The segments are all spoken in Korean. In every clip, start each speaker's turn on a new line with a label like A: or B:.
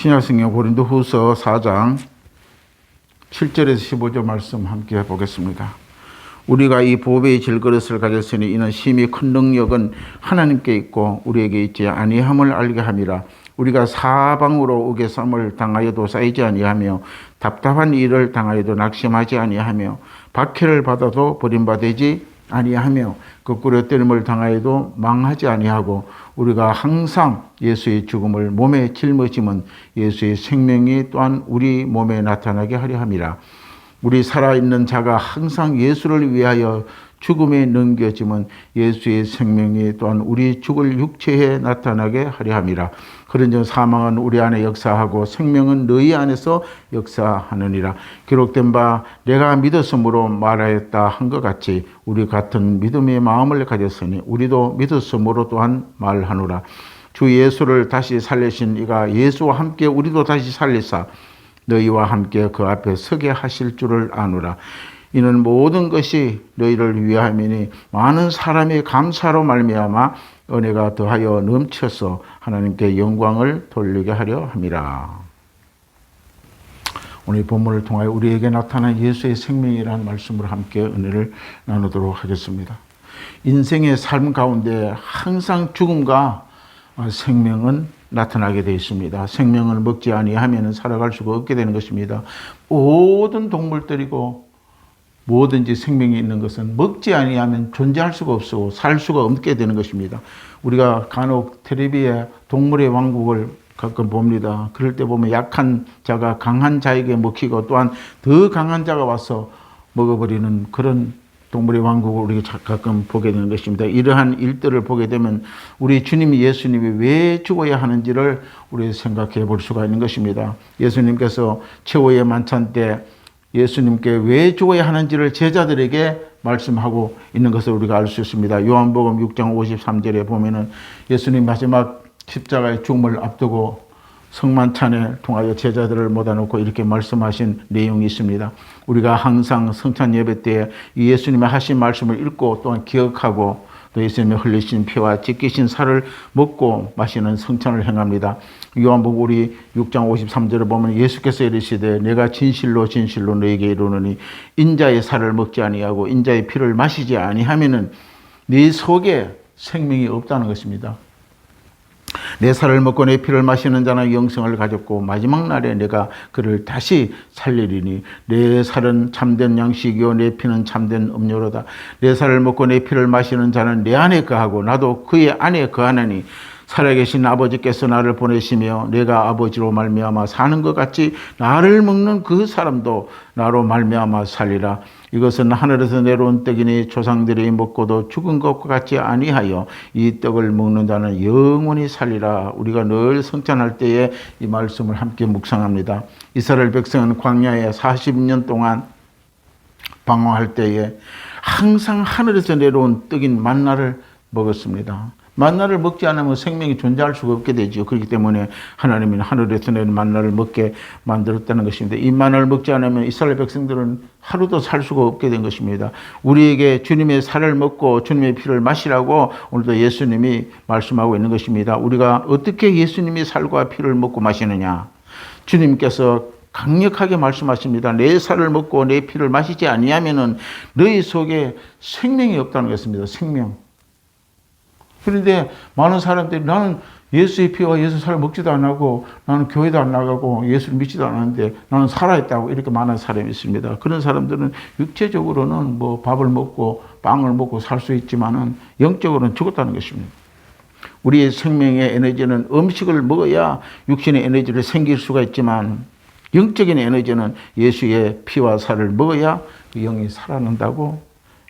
A: 신약성경 고린도후서 4장 7절에서 15절 말씀 함께 보겠습니다. 우리가 이 보배의 질그릇을 가졌으니 이는 심히 큰 능력은 하나님께 있고 우리에게 있지 아니함을 알게 함이라. 우리가 사방으로 우겨쌈을 당하여도 쌓이지 아니하며 답답한 일을 당하여도 낙심하지 아니하며 박해를 받아도 버림받지 아니하며 거꾸로 때림을 당하여도 망하지 아니하고 우리가 항상 예수의 죽음을 몸에 짊어지면 예수의 생명이 또한 우리 몸에 나타나게 하려 함이라. 우리 살아있는 자가 항상 예수를 위하여 죽음에 넘겨지면 예수의 생명이 또한 우리 죽을 육체에 나타나게 하려 함이라. 그런즉 사망은 우리 안에 역사하고 생명은 너희 안에서 역사하느니라. 기록된 바 내가 믿었으므로 말하였다 한 것 같이 우리 같은 믿음의 마음을 가졌으니 우리도 믿었으므로 또한 말하노라. 주 예수를 다시 살리신 이가 예수와 함께 우리도 다시 살리사 너희와 함께 그 앞에 서게 하실 줄을 아노라. 이는 모든 것이 너희를 위함이니 많은 사람의 감사로 말미암아 은혜가 더하여 넘쳐서 하나님께 영광을 돌리게 하려 함이라. 오늘 본문을 통하여 우리에게 나타난 예수의 생명이라는 말씀으로 함께 은혜를 나누도록 하겠습니다. 인생의 삶 가운데 항상 죽음과 생명은 나타나게 되어 있습니다. 생명을 먹지 아니하면 살아갈 수가 없게 되는 것입니다. 모든 동물들이고 뭐든지 생명이 있는 것은 먹지 아니하면 존재할 수가 없고 살 수가 없게 되는 것입니다. 우리가 간혹 텔레비에 동물의 왕국을 가끔 봅니다. 그럴 때 보면 약한 자가 강한 자에게 먹히고 또한 더 강한 자가 와서 먹어버리는 그런 동물의 왕국을 우리가 가끔 보게 되는 것입니다. 이러한 일들을 보게 되면 우리 주님 예수님이 왜 죽어야 하는지를 우리 생각해 볼 수가 있는 것입니다. 예수님께서 최후의 만찬 때 예수님께 왜 죽어야 하는지를 제자들에게 말씀하고 있는 것을 우리가 알 수 있습니다. 요한복음 6장 53절에 보면은 예수님 마지막 십자가의 죽음을 앞두고 성만찬에 통하여 제자들을 모아놓고 이렇게 말씀하신 내용이 있습니다. 우리가 항상 성찬 예배 때 예수님의 하신 말씀을 읽고 또한 기억하고 또 예수님의 흘리신 피와 찢기신 살을 먹고 마시는 성찬을 행합니다. 요한복음 우리 6장 53절을 보면 예수께서 이르시되 내가 진실로 진실로 너에게 이르노니 인자의 살을 먹지 아니하고 인자의 피를 마시지 아니하면은 네 속에 생명이 없다는 것입니다. 내 살을 먹고 내 피를 마시는 자는 영생을 가졌고 마지막 날에 내가 그를 다시 살리리니 내 살은 참된 양식이요 내 피는 참된 음료로다. 내 살을 먹고 내 피를 마시는 자는 내 안에 거하고 나도 그의 안에 거하나니 살아계신 아버지께서 나를 보내시며 내가 아버지로 말미암아 사는 것 같이 나를 먹는 그 사람도 나로 말미암아 살리라. 이것은 하늘에서 내려온 떡이니 조상들이 먹고도 죽은 것과 같지 아니하여 이 떡을 먹는 자는 영원히 살리라. 우리가 늘 성찬할 때에 이 말씀을 함께 묵상합니다. 이스라엘 백성은 광야에 40년 동안 방황할 때에 항상 하늘에서 내려온 떡인 만나를 먹었습니다. 만나를 먹지 않으면 생명이 존재할 수가 없게 되죠. 그렇기 때문에 하나님은 하늘에서 내린 만나를 먹게 만들었다는 것입니다. 이 만나를 먹지 않으면 이스라엘 백성들은 하루도 살 수가 없게 된 것입니다. 우리에게 주님의 살을 먹고 주님의 피를 마시라고 오늘도 예수님이 말씀하고 있는 것입니다. 우리가 어떻게 예수님의 살과 피를 먹고 마시느냐? 주님께서 강력하게 말씀하십니다. 내 살을 먹고 내 피를 마시지 아니하면은 너희 속에 생명이 없다는 것입니다. 생명. 그런데 많은 사람들이 나는 예수의 피와 예수 살을 먹지도 안 하고 나는 교회도 안 나가고 예수를 믿지도 않았는데 나는 살아있다고 이렇게 많은 사람이 있습니다. 그런 사람들은 육체적으로는 뭐 밥을 먹고 빵을 먹고 살 수 있지만은 영적으로는 죽었다는 것입니다. 우리의 생명의 에너지는 음식을 먹어야 육신의 에너지를 생길 수가 있지만 영적인 에너지는 예수의 피와 살을 먹어야 그 영이 살아난다고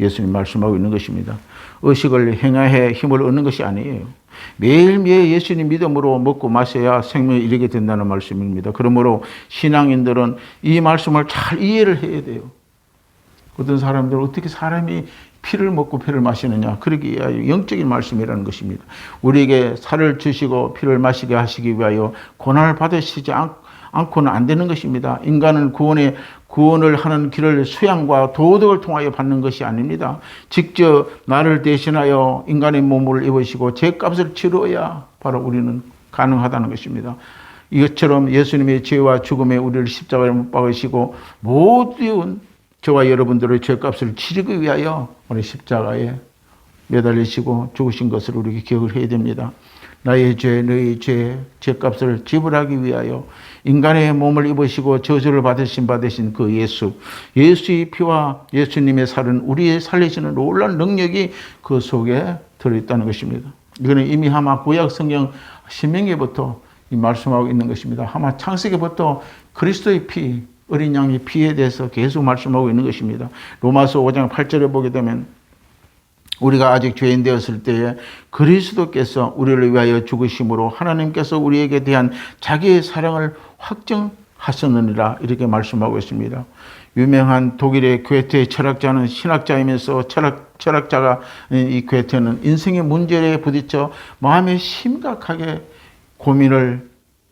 A: 예수님 말씀하고 있는 것입니다. 의식을 행하해 힘을 얻는 것이 아니에요. 매일매일 예수님 믿음으로 먹고 마셔야 생명이 이르게 된다는 말씀입니다. 그러므로 신앙인들은 이 말씀을 잘 이해를 해야 돼요. 어떤 사람들은 어떻게 사람이 피를 먹고 피를 마시느냐. 그러기에 영적인 말씀이라는 것입니다. 우리에게 살을 주시고 피를 마시게 하시기 위하여 고난을 받으시지 않고는 안 되는 것입니다. 인간은 구원을 하는 길을 수양과 도덕을 통하여 받는 것이 아닙니다. 직접 나를 대신하여 인간의 몸을 입으시고 죄값을 치러야 바로 우리는 가능하다는 것입니다. 이것처럼 예수님의 죄와 죽음에 우리를 십자가에 못 박으시고 모든 저와 여러분들의 죄값을 치르기 위하여 오늘 십자가에 매달리시고 죽으신 것을 우리에게 기억을 해야 됩니다. 나의 죄, 너의 죄, 죄값을 지불하기 위하여 인간의 몸을 입으시고 저주를 받으신 그 예수, 예수의 피와 예수님의 살은 우리의 살리시는 놀라운 능력이 그 속에 들어있다는 것입니다. 이거는 이미 아마 구약 성경 신명기부터 말씀하고 있는 것입니다. 아마 창세기부터 그리스도의 피, 어린 양의 피에 대해서 계속 말씀하고 있는 것입니다. 로마서 5장 8절에 보게 되면 우리가 아직 죄인 되었을 때에 그리스도께서 우리를 위하여 죽으심으로 하나님께서 우리에게 대한 자기의 사랑을 확증하셨느니라 이렇게 말씀하고 있습니다. 유명한 독일의 괴테 철학자는 신학자이면서 철학자가 이 괴테는 인생의 문제에 부딪혀 마음에 심각하게 고민을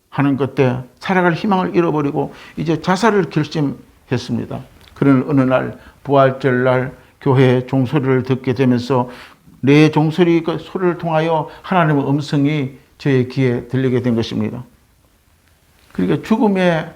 A: 하는 것때 살아갈 희망을 잃어버리고 이제 자살을 결심했습니다. 그런 어느 날 부활절 날 교회의 종소리를 듣게 되면서 내 종소리 그 소리를 통하여 하나님의 음성이 저의 귀에 들리게 된 것입니다. 그러니까 죽음의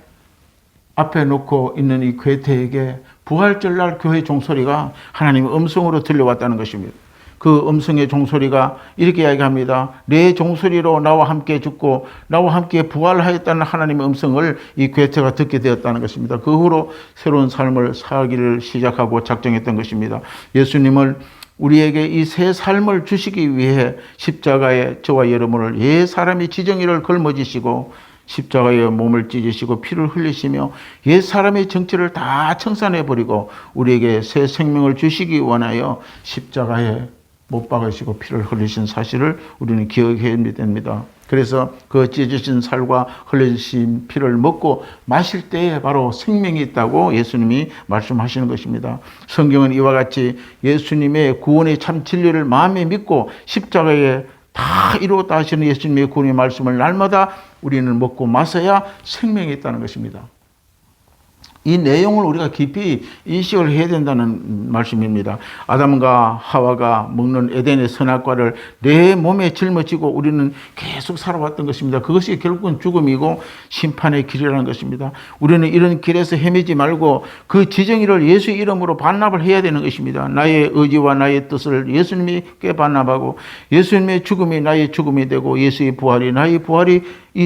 A: 앞에 놓고 있는 이 괴테에게 부활절날 교회 종소리가 하나님의 음성으로 들려왔다는 것입니다. 그 음성의 종소리가 이렇게 이야기합니다. 내 종소리로 나와 함께 죽고 나와 함께 부활하였다는 하나님의 음성을 이 괴테가 듣게 되었다는 것입니다. 그 후로 새로운 삶을 살기를 시작하고 작정했던 것입니다. 예수님을 우리에게 이 새 삶을 주시기 위해 십자가에 저와 여러분을 옛 사람이 지정의를 걸머지시고 십자가에 몸을 찢으시고 피를 흘리시며 옛 사람의 정체를 다 청산해버리고 우리에게 새 생명을 주시기 원하여 십자가에 못 박으시고 피를 흘리신 사실을 우리는 기억해야 됩니다. 그래서 그 찢으신 살과 흘리신 피를 먹고 마실 때에 바로 생명이 있다고 예수님이 말씀하시는 것입니다. 성경은 이와 같이 예수님의 구원의 참 진리를 마음에 믿고 십자가에 다 이루었다 하시는 예수님의 구원의 말씀을 날마다 우리는 먹고 마셔야 생명이 있다는 것입니다. 이 내용을 우리가 깊이 인식을 해야 된다는 말씀입니다. 아담과 하와가 먹는 에덴의 선악과를 내 몸에 짊어지고 우리는 계속 살아왔던 것입니다. 그것이 결국은 죽음이고 심판의 길이라는 것입니다. 우리는 이런 길에서 헤매지 말고 그 지정의를 예수의 이름으로 반납을 해야 되는 것입니다. 나의 의지와 나의 뜻을 예수님께 반납하고 예수님의 죽음이 나의 죽음이 되고 예수의 부활이 나의 부활이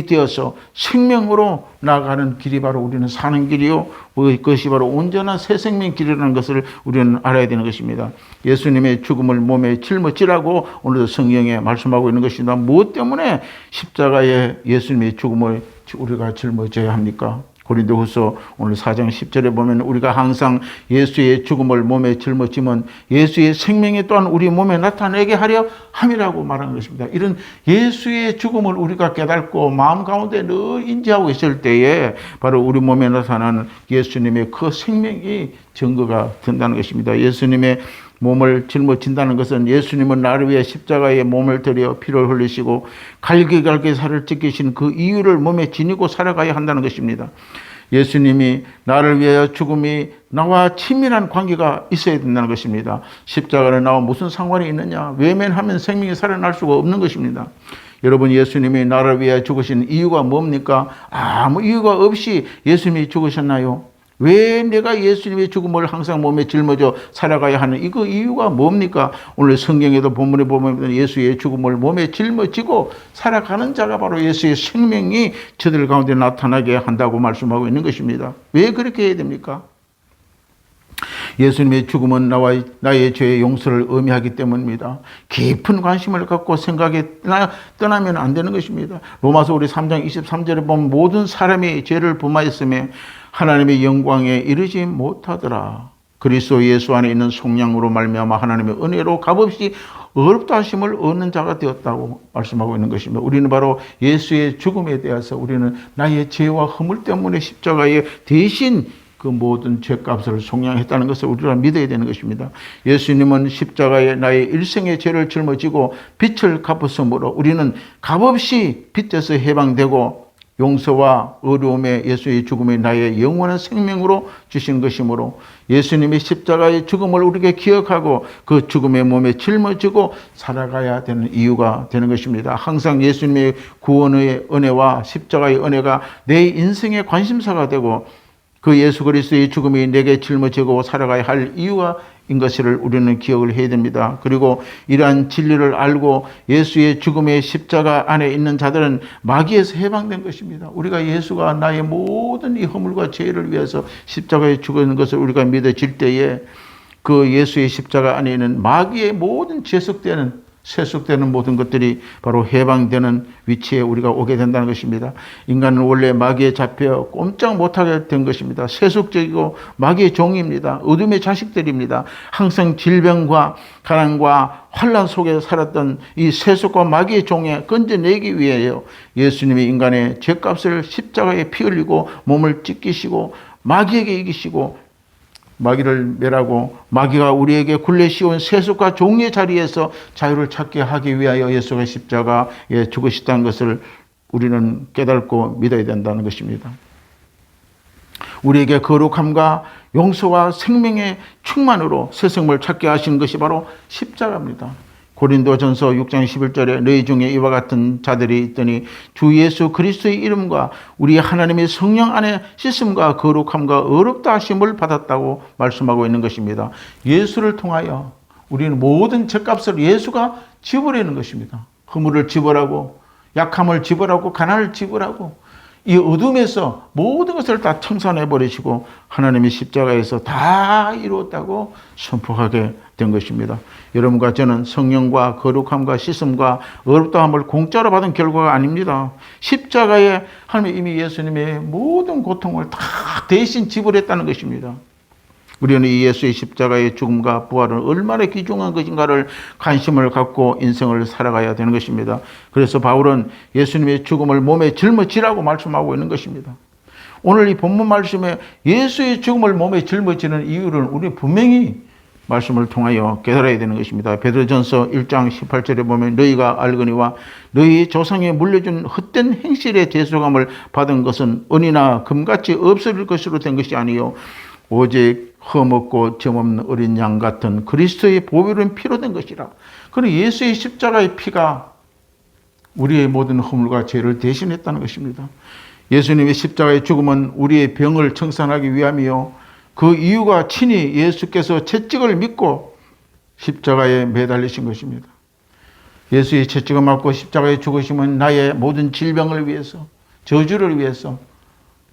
A: 되어서 생명으로 나아가는 길이 바로 우리는 사는 길이요. 그것이 바로 온전한 새 생명 길이라는 것을 우리는 알아야 되는 것입니다. 예수님의 죽음을 몸에 짊어지라고 오늘도 성경에 말씀하고 있는 것입니다. 무엇 때문에 십자가에 예수님의 죽음을 우리가 짊어져야 합니까? 고린도후서 오늘 4장 10절에 보면 우리가 항상 예수의 죽음을 몸에 짊어지면 예수의 생명이 또한 우리 몸에 나타내게 하려 함이라고 말하는 것입니다. 이런 예수의 죽음을 우리가 깨닫고 마음 가운데 늘 인지하고 있을 때에 바로 우리 몸에 나타나는 예수님의 그 생명이 증거가 된다는 것입니다. 예수님의 몸을 짊어진다는 것은 예수님은 나를 위해 십자가에 몸을 들여 피를 흘리시고 갈기갈기 살을 찢기신 그 이유를 몸에 지니고 살아가야 한다는 것입니다. 예수님이 나를 위하여 죽음이 나와 친밀한 관계가 있어야 된다는 것입니다. 십자가는 나와 무슨 상관이 있느냐? 외면하면 생명이 살아날 수가 없는 것입니다. 여러분, 예수님이 나를 위하여 죽으신 이유가 뭡니까? 아무 이유가 없이 예수님이 죽으셨나요? 왜 내가 예수님의 죽음을 항상 몸에 짊어져 살아가야 하는 이거 이유가 뭡니까? 오늘 성경에도 본문에 보면 예수의 죽음을 몸에 짊어지고 살아가는 자가 바로 예수의 생명이 저들 가운데 나타나게 한다고 말씀하고 있는 것입니다. 왜 그렇게 해야 됩니까? 예수님의 죽음은 나의 죄의 용서를 의미하기 때문입니다. 깊은 관심을 갖고 생각에 떠나면 안 되는 것입니다. 로마서 우리 3장 23절에 보면 모든 사람이 죄를 범하였으며 하나님의 영광에 이르지 못하더라. 그리스도 예수 안에 있는 속량으로 말미암아 하나님의 은혜로 값없이 어렵다 하심을 얻는 자가 되었다고 말씀하고 있는 것입니다. 우리는 바로 예수의 죽음에 대해서 우리는 나의 죄와 허물 때문에 십자가에 대신 그 모든 죄값을 속량했다는 것을 우리가 믿어야 되는 것입니다. 예수님은 십자가에 나의 일생의 죄를 짊어지고 빚을 갚았으므로 우리는 값없이 빚에서 해방되고 용서와 어려움의 예수의 죽음이 나의 영원한 생명으로 주신 것이므로 예수님의 십자가의 죽음을 우리에게 기억하고 그 죽음의 몸에 짊어지고 살아가야 되는 이유가 되는 것입니다. 항상 예수님의 구원의 은혜와 십자가의 은혜가 내 인생의 관심사가 되고 그 예수 그리스도의 죽음이 내게 짊어지고 살아가야 할 이유가 인 것을 우리는 기억을 해야 됩니다. 그리고 이러한 진리를 알고 예수의 죽음의 십자가 안에 있는 자들은 마귀에서 해방된 것입니다. 우리가 예수가 나의 모든 이 허물과 죄를 위해서 십자가에 죽은 것을 우리가 믿어질 때에 그 예수의 십자가 안에 있는 마귀의 모든 세속되는 모든 것들이 바로 해방되는 위치에 우리가 오게 된다는 것입니다. 인간은 원래 마귀에 잡혀 꼼짝 못하게 된 것입니다. 세속적이고 마귀의 종입니다. 어둠의 자식들입니다. 항상 질병과 가난과 환난 속에 살았던 이 세속과 마귀의 종에 건져내기 위해요. 예수님이 인간의 죄값을 십자가에 피 흘리고 몸을 찢기시고 마귀에게 이기시고 마귀를 멸하고 마귀가 우리에게 굴레 씌운 세속과 종의 자리에서 자유를 찾게 하기 위하여 예수가 십자가에 죽으셨다는 것을 우리는 깨닫고 믿어야 된다는 것입니다. 우리에게 거룩함과 용서와 생명의 충만으로 새 생명을 찾게 하시는 것이 바로 십자가입니다. 고린도전서 6장 11절에 너희 중에 이와 같은 자들이 있더니 주 예수 그리스도의 이름과 우리 하나님의 성령 안에 씻음과 거룩함과 의롭다 하심을 받았다고 말씀하고 있는 것입니다. 예수를 통하여 우리는 모든 죄값을 예수가 지불하는 것입니다. 허물을 지불하고 약함을 지불하고 가난을 지불하고 이 어둠에서 모든 것을 다 청산해 버리시고 하나님의 십자가에서 다 이루었다고 선포하게 된 것입니다. 여러분과 저는 성령과 거룩함과 씻음과 의롭다함을 공짜로 받은 결과가 아닙니다. 십자가에 하나님 이미 예수님의 모든 고통을 다 대신 지불했다는 것입니다. 우리는 이 예수의 십자가의 죽음과 부활은 얼마나 귀중한 것인가를 관심을 갖고 인생을 살아가야 되는 것입니다. 그래서 바울은 예수님의 죽음을 몸에 짊어지라고 말씀하고 있는 것입니다. 오늘 이 본문 말씀에 예수의 죽음을 몸에 짊어지는 이유를 우리 분명히 말씀을 통하여 깨달아야 되는 것입니다. 베드로전서 1장 18절에 보면 너희가 알거니와 너희 조상에 물려준 헛된 행실의 대속함을 받은 것은 은이나 금같이 없어질 것으로 된 것이 아니요 오직 흠없고 점없는 어린 양 같은 그리스도의 보혈은 피로 된 것이라. 그는 예수의 십자가의 피가 우리의 모든 허물과 죄를 대신했다는 것입니다. 예수님의 십자가의 죽음은 우리의 병을 청산하기 위함이요. 그 이유가 친히 예수께서 채찍을 믿고 십자가에 매달리신 것입니다. 예수의 채찍을 맞고 십자가에 죽으심은 나의 모든 질병을 위해서, 저주를 위해서,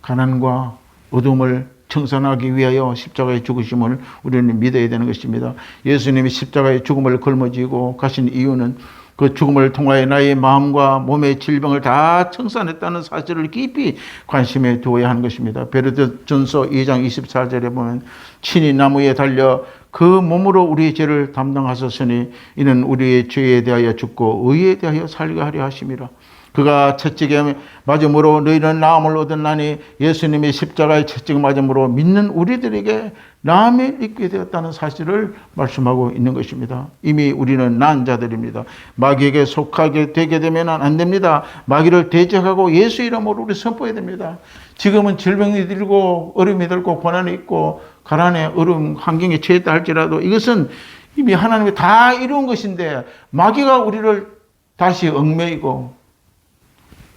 A: 가난과 어둠을 청산하기 위하여 십자가에 죽으심을 우리는 믿어야 되는 것입니다. 예수님이 십자가의 죽음을 걸머지고 가신 이유는 그 죽음을 통하여 나의 마음과 몸의 질병을 다 청산했다는 사실을 깊이 관심에 두어야 하는 것입니다. 베드로전서 2장 24절에 보면 친히 나무에 달려 그 몸으로 우리의 죄를 담당하셨으니 이는 우리의 죄에 대하여 죽고 의에 대하여 살게 하려 하심이라. 그가 채찍에 맞음으로 너희는 나음을 얻었나니 예수님이 십자가의 채찍 맞음으로 믿는 우리들에게 나음을 입게 되었다는 사실을 말씀하고 있는 것입니다. 이미 우리는 난 자들입니다. 마귀에게 속하게 되게 되면 안 됩니다. 마귀를 대적하고 예수 이름으로 우리 선포해야 됩니다. 지금은 질병이 들고 어려움이 들고 고난이 있고 가난의 어려움 환경에 처했다 할지라도 이것은 이미 하나님이 다 이루은 것인데 마귀가 우리를 다시 얽매이고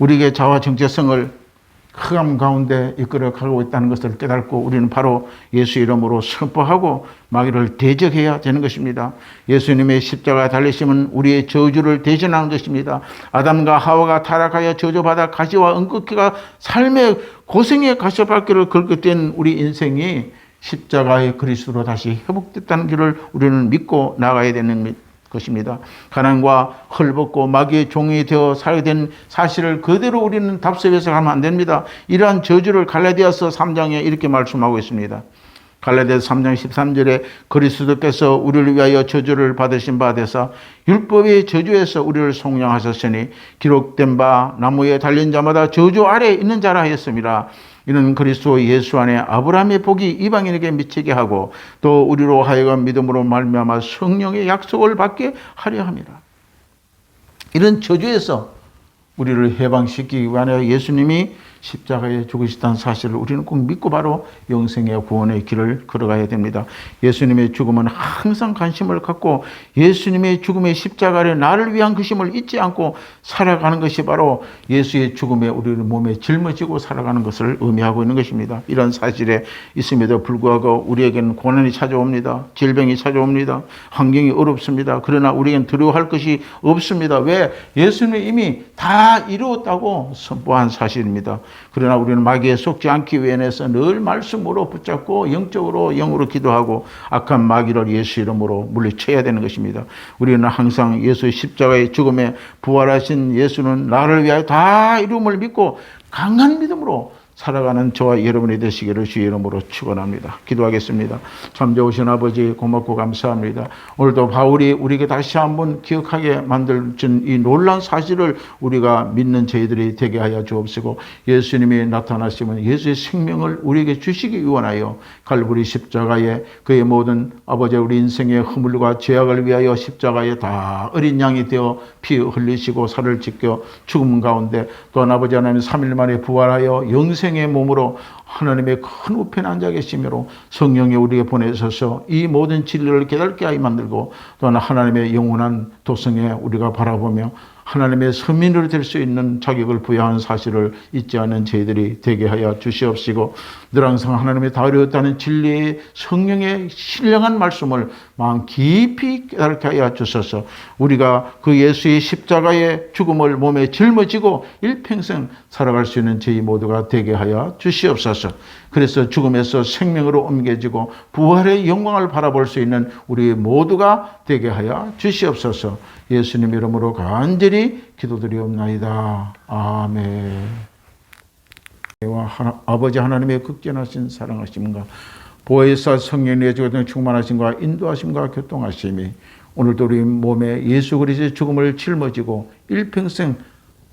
A: 우리에게 자아 정체성을 흑암 가운데 이끌어 가고 있다는 것을 깨닫고 우리는 바로 예수 이름으로 선포하고 마귀를 대적해야 되는 것입니다. 예수님의 십자가 달리심은 우리의 저주를 대신하는 것입니다. 아담과 하와가 타락하여 저주받아 가시와 은극기가 삶의 고생의 가시밭길을 걷게 된 우리 인생이 십자가의 그리스도로 다시 회복됐다는 길을 우리는 믿고 나가야 되는 것입니다. 가난과 헐벗고 마귀의 종이 되어 살게 된 사실을 그대로 우리는 답습해서 가면 안 됩니다. 이러한 저주를 갈라디아서 3장에 이렇게 말씀하고 있습니다. 갈라디아서 3장 13절에 그리스도께서 우리를 위하여 저주를 받으신 바 되사 율법의 저주에서 우리를 속량하셨으니 기록된 바 나무에 달린 자마다 저주 아래에 있는 자라 하였습니다. 이는 그리스도 예수 안에 아브라함의 복이 이방인에게 미치게 하고 또 우리로 하여금 믿음으로 말미암아 성령의 약속을 받게 하려 함이라. 이런 저주에서 우리를 해방시키기 위하여 예수님이 십자가에 죽으셨다는 사실을 우리는 꼭 믿고 바로 영생의 구원의 길을 걸어가야 됩니다. 예수님의 죽음은 항상 관심을 갖고 예수님의 죽음의 십자가에 나를 위한 것임을 잊지 않고 살아가는 것이 바로 예수의 죽음에 우리의 몸에 짊어지고 살아가는 것을 의미하고 있는 것입니다. 이런 사실에 있음에도 불구하고 우리에게는 고난이 찾아옵니다. 질병이 찾아옵니다. 환경이 어렵습니다. 그러나 우리에게는 두려워할 것이 없습니다. 왜? 예수님이 이미 다 이루었다고 선포한 사실입니다. 그러나 우리는 마귀에 속지 않기 위해서 늘 말씀으로 붙잡고 영적으로 영으로 기도하고 악한 마귀를 예수 이름으로 물리쳐야 되는 것입니다. 우리는 항상 예수의 십자가의 죽음에 부활하신 예수는 나를 위하여 다 이루음을 믿고 강한 믿음으로 살아가는 저와 여러분이 되시기를 주의 이름으로 축원합니다. 기도하겠습니다. 참 좋으신 아버지 고맙고 감사합니다. 오늘도 바울이 우리에게 다시 한번 기억하게 만들어준 이 놀라운 사실을 우리가 믿는 저희들이 되게 하여 주옵시고 예수님이 나타나시면 예수의 생명을 우리에게 주시기 원하여 갈보리 십자가에 그의 모든 아버지 우리 인생의 허물과 죄악을 위하여 십자가에 다 어린 양이 되어 피 흘리시고 살을 찢겨 죽음 가운데 또한 아버지 하나님 3일 만에 부활하여 영생의 몸으로 하나님의 큰 우편에 앉아 계시므로 성령이 우리에게 보내셔서 이 모든 진리를 깨닫게 하여 만들고 또한 하나님의 영원한 도성에 우리가 바라보며 하나님의 서민으로 될 수 있는 자격을 부여한 사실을 잊지 않는 저희들이 되게 하여 주시옵시고 늘 항상 하나님의 다 이루었다는 진리의 성령의 신령한 말씀을 마음 깊이 깨닫게 하여 주셔서 우리가 그 예수의 십자가의 죽음을 몸에 짊어지고 일평생 살아갈 수 있는 저희 모두가 되게 하여 주시옵소서. 그래서 죽음에서 생명으로 옮겨지고 부활의 영광을 바라볼 수 있는 우리 모두가 되게 하여 주시옵소서. 예수님 이름으로 간절히 기도드리옵나이다. 아멘. 아버지 하나님의 극진하신 사랑하심과 보혜사 성령의 충만하심과 인도하심과 교통하심이 오늘도 우리 몸에 예수 그리스도의 죽음을 짊어지고 일평생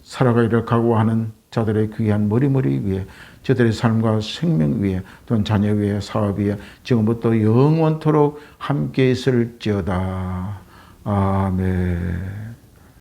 A: 살아가기를 각오하는 자들의 귀한 머리머리 위에 저들의 삶과 생명 위에 또는 자녀 위에 사업 위에 지금부터 영원토록 함께 있을지어다. 아멘.